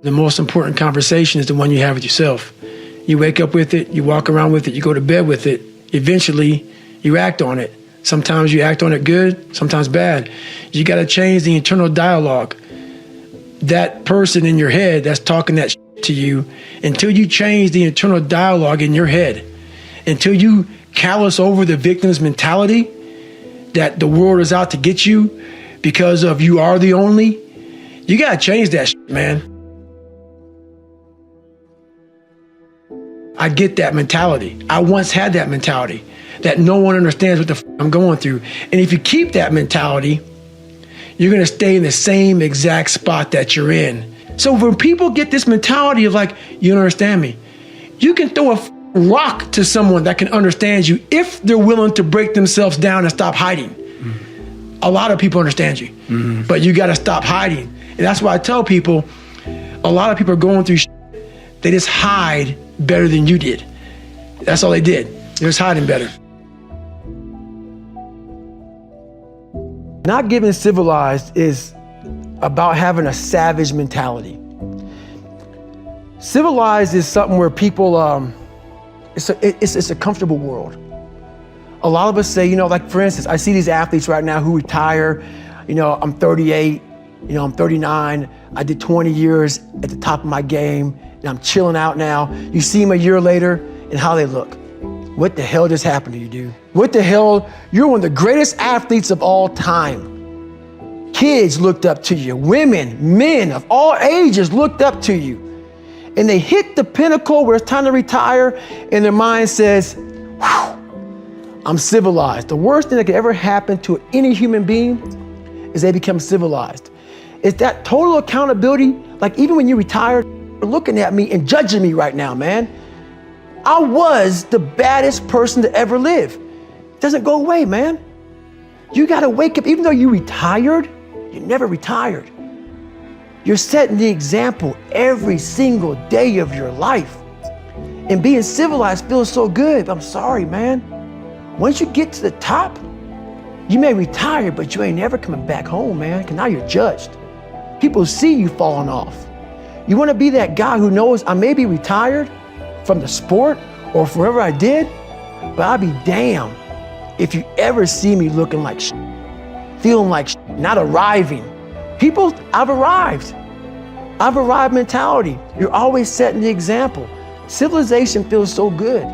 The most important conversation is the one you have with yourself. You wake up with it, you walk around with it, you go to bed with it. Eventually, you act on it. Sometimes you act on it good, sometimes bad. You got to change the internal dialogue. That person in your head that's talking that shit to you, until you change the internal dialogue in your head, until you callous over the victim's mentality that the world is out to get you because of you are the only, you got to change that shit, man. I get that mentality. I once had that mentality that no one understands what the f I'm going through. And if you keep that mentality, you're going to stay in the same exact spot that you're in. So when people get this mentality of like, you don't understand me, you can throw a rock to someone that can understand you if they're willing to break themselves down and stop hiding. Mm-hmm. A lot of people understand you, but you got to stop hiding. And that's why I tell people, a lot of people are going through shit. They just hide better than you did. That's all they did. They're just hiding better. Not getting civilized is about having a savage mentality. Civilized is something where people, it's a comfortable world. A lot of us say, you know, like for instance, I see these athletes right now who retire, you know, I'm 38, you know, I'm 39, I did 20 years at the top of my game, and I'm chilling out now. You see them a year later and how they look. What the hell just happened to you, dude? What the hell? You're one of the greatest athletes of all time. Kids looked up to you. Women, men of all ages looked up to you. And they hit the pinnacle where it's time to retire, and their mind says, whew, I'm civilized. The worst thing that could ever happen to any human being is they become civilized. It's that total accountability. Like even when you retired, you're looking at me and judging me right now, man. I was the baddest person to ever live. It doesn't go away, man. You gotta wake up, even though you retired, you never retired. You're setting the example every single day of your life. And being civilized feels so good. I'm sorry, man. Once you get to the top, you may retire, but you ain't never coming back home, man, because now you're judged. People see you falling off. You wanna be that guy who knows I may be retired from the sport or wherever I did, but I'll be damned if you ever see me looking like shit, feeling like shit, not arriving. People, I've arrived mentality. You're always setting the example. Civilization feels so good.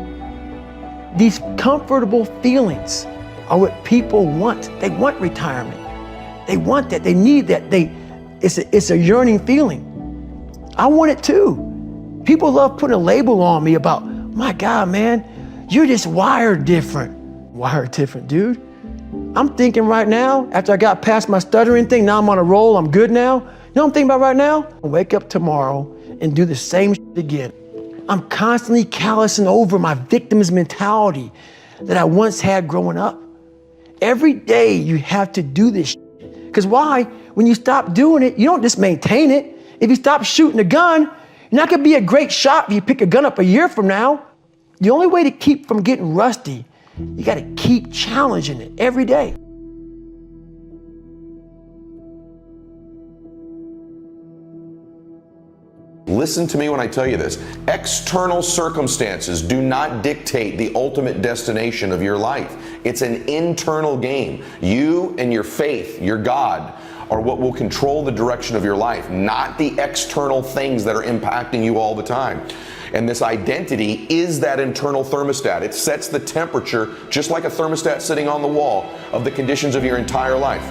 These comfortable feelings are what people want. They want retirement. They want that, they need that. It's a yearning feeling. I want it too. People love putting a label on me about, my God, man, you're just wired different. Wired different, dude. I'm thinking right now, after I got past my stuttering thing, now I'm on a roll, I'm good now. You know what I'm thinking about right now? I'll wake up tomorrow and do the same shit again. I'm constantly callousing over my victim's mentality that I once had growing up. Every day you have to do this shit. Because why? When you stop doing it, you don't just maintain it. If you stop shooting a gun, you're not gonna be a great shot if you pick a gun up a year from now. The only way to keep from getting rusty, you gotta keep challenging it every day. Listen to me when I tell you this. External circumstances do not dictate the ultimate destination of your life. It's an internal game. You and your faith, your God, are what will control the direction of your life, not the external things that are impacting you all the time. And this identity is that internal thermostat. It sets the temperature, just like a thermostat sitting on the wall, of the conditions of your entire life.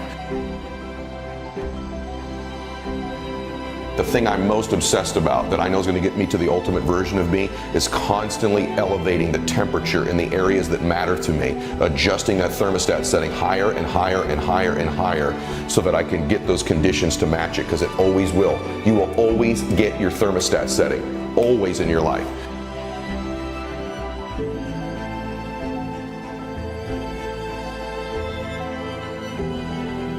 The thing I'm most obsessed about that I know is going to get me to the ultimate version of me is constantly elevating the temperature in the areas that matter to me, adjusting that thermostat, setting higher and higher and higher and higher so that I can get those conditions to match it, because it always will. You will always get your thermostat setting, always in your life.